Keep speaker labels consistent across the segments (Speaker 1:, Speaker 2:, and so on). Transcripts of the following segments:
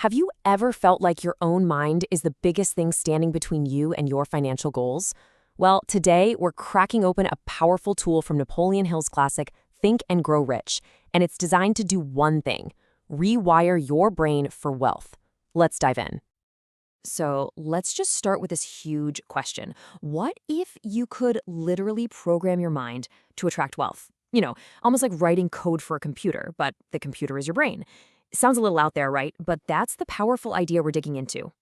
Speaker 1: Have you ever felt like your own mind is the biggest thing standing between you and your financial goals? Well, today we're cracking open a powerful tool from Napoleon Hill's classic, Think and Grow Rich, and it's designed to do one thing: rewire your brain for wealth. Let's dive in. So let's just start with this huge question. What if you could literally program your mind to attract wealth? Almost like writing code for a computer, but the computer is your brain. Sounds a little out there, right? But that's the powerful idea we're digging into.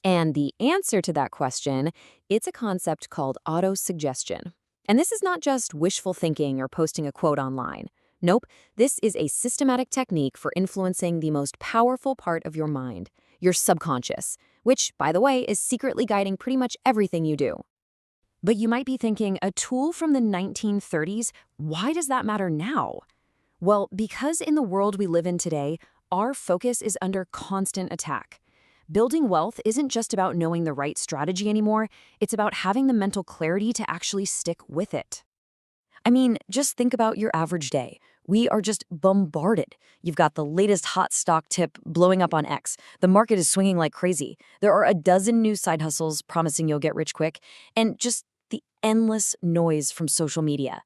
Speaker 1: And the answer to that question, it's a concept called autosuggestion. And this is not just wishful thinking or posting a quote online. Nope, this is a systematic technique for influencing the most powerful part of your mind, your subconscious, which, by the way, is secretly guiding pretty much everything you do. But you might be thinking, a tool from the 1930s, why does that matter now? Well, because in the world we live in today, our focus is under constant attack. Building wealth isn't just about knowing the right strategy anymore, it's about having the mental clarity to actually stick with it. I mean, just think about your average day. We are just bombarded. You've got the latest hot stock tip blowing up on X. The market is swinging like crazy. There are a dozen new side hustles promising you'll get rich quick, and just the endless noise from social media.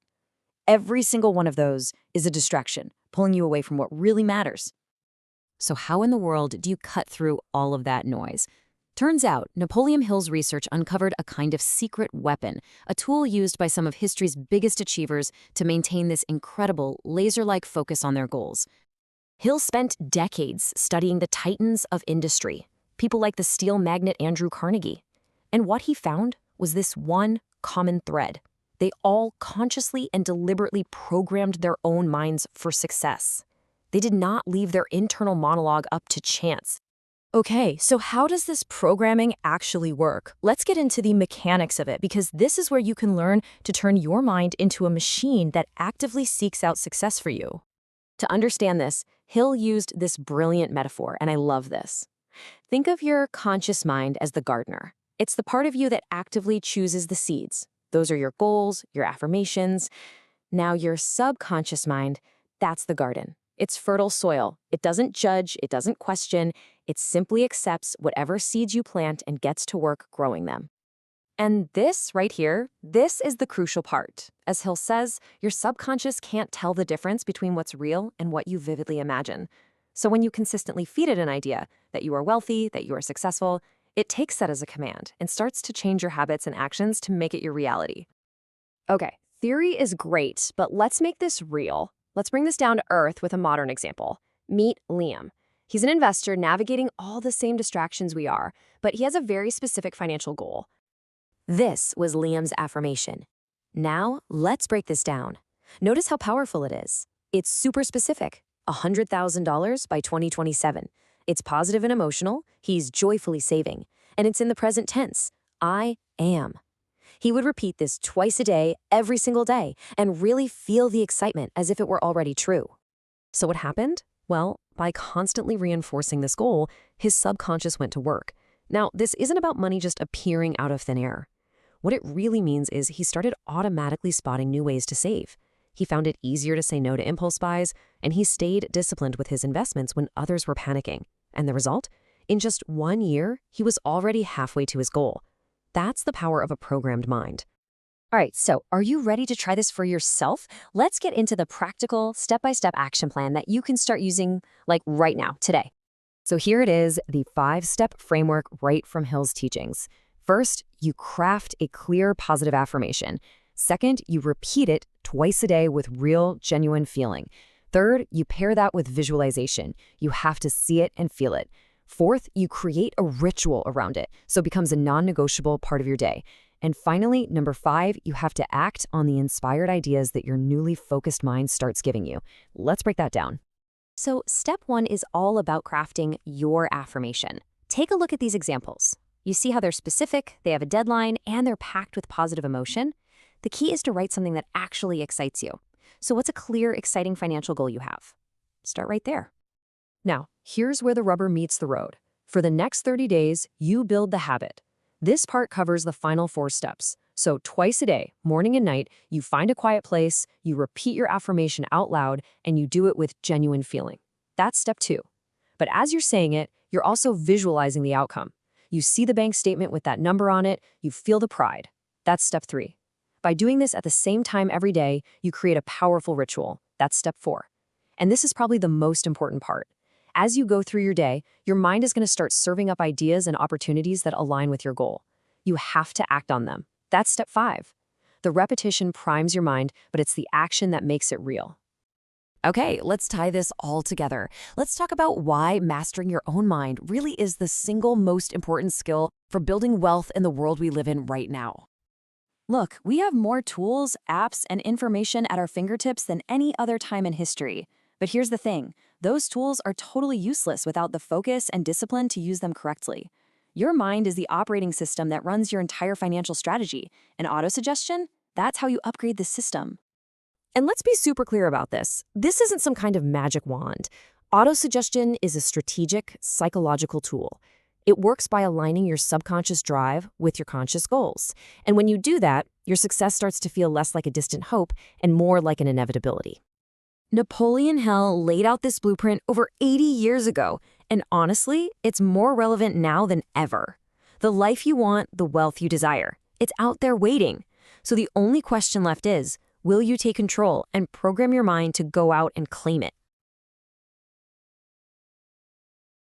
Speaker 1: Every single one of those is a distraction, pulling you away from what really matters. So how in the world do you cut through all of that noise? Turns out, Napoleon Hill's research uncovered a kind of secret weapon, a tool used by some of history's biggest achievers to maintain this incredible, laser-like focus on their goals. Hill spent decades studying the titans of industry, people like the steel magnate Andrew Carnegie. And what he found was this one common thread. They all consciously and deliberately programmed their own minds for success. They did not leave their internal monologue up to chance. Okay, so how does this programming actually work? Let's get into the mechanics of it, because this is where you can learn to turn your mind into a machine that actively seeks out success for you. To understand this, Hill used this brilliant metaphor, and I love this. Think of your conscious mind as the gardener. It's the part of you that actively chooses the seeds. Those are your goals, your affirmations. Now your subconscious mind, that's the garden. It's fertile soil. It doesn't judge, it doesn't question, it simply accepts whatever seeds you plant and gets to work growing them. And this right here, this is the crucial part. As Hill says, your subconscious can't tell the difference between what's real and what you vividly imagine. So when you consistently feed it an idea that you are wealthy, that you are successful, it takes that as a command and starts to change your habits and actions to make it your reality. Okay, theory is great, but let's make this real. Let's bring this down to earth with a modern example. Meet Liam. He's an investor navigating all the same distractions we are, but he has a very specific financial goal. This was Liam's affirmation. Now, let's break this down. Notice how powerful it is. It's super specific. $100,000 by 2027. It's positive and emotional. He's joyfully saving. And it's in the present tense. I am. He would repeat this twice a day, every single day, and really feel the excitement as if it were already true. So what happened? Well, by constantly reinforcing this goal, his subconscious went to work. Now, this isn't about money just appearing out of thin air. What it really means is he started automatically spotting new ways to save. He found it easier to say no to impulse buys, and he stayed disciplined with his investments when others were panicking. And the result? In just 1 year, he was already halfway to his goal. That's the power of a programmed mind. All right, so are you ready to try this for yourself? Let's get into the practical, step-by-step action plan that you can start using right now, today. So here it is, the 5-step framework right from Hill's teachings. First, you craft a clear, positive affirmation. Second, you repeat it twice a day with real, genuine feeling. Third, you pair that with visualization. You have to see it and feel it. Fourth, you create a ritual around it, so it becomes a non-negotiable part of your day. And finally, number 5, you have to act on the inspired ideas that your newly focused mind starts giving you. Let's break that down. So step 1 is all about crafting your affirmation. Take a look at these examples. You see how they're specific, they have a deadline, and they're packed with positive emotion? The key is to write something that actually excites you. So what's a clear, exciting financial goal you have? Start right there. Now, here's where the rubber meets the road. For the next 30 days, you build the habit. This part covers the final 4 steps. So twice a day, morning and night, you find a quiet place, you repeat your affirmation out loud, and you do it with genuine feeling. That's step 2. But as you're saying it, you're also visualizing the outcome. You see the bank statement with that number on it, you feel the pride. That's step 3. By doing this at the same time every day, you create a powerful ritual. That's step 4. And this is probably the most important part. As you go through your day, your mind is going to start serving up ideas and opportunities that align with your goal. You have to act on them. That's step 5. The repetition primes your mind, but it's the action that makes it real. Okay, let's tie this all together. Let's talk about why mastering your own mind really is the single most important skill for building wealth in the world we live in right now.
Speaker 2: Look, we have more tools, apps, and information at our fingertips than any other time in history. But here's the thing, those tools are totally useless without the focus and discipline to use them correctly. Your mind is the operating system that runs your entire financial strategy, and autosuggestion, that's how you upgrade the system.
Speaker 1: And let's be super clear about this. This isn't some kind of magic wand. Autosuggestion is a strategic, psychological tool. It works by aligning your subconscious drive with your conscious goals. And when you do that, your success starts to feel less like a distant hope and more like an inevitability. Napoleon Hill laid out this blueprint over 80 years ago, and honestly, it's more relevant now than ever. The life you want, the wealth you desire, it's out there waiting. So the only question left is, will you take control and program your mind to go out and claim it?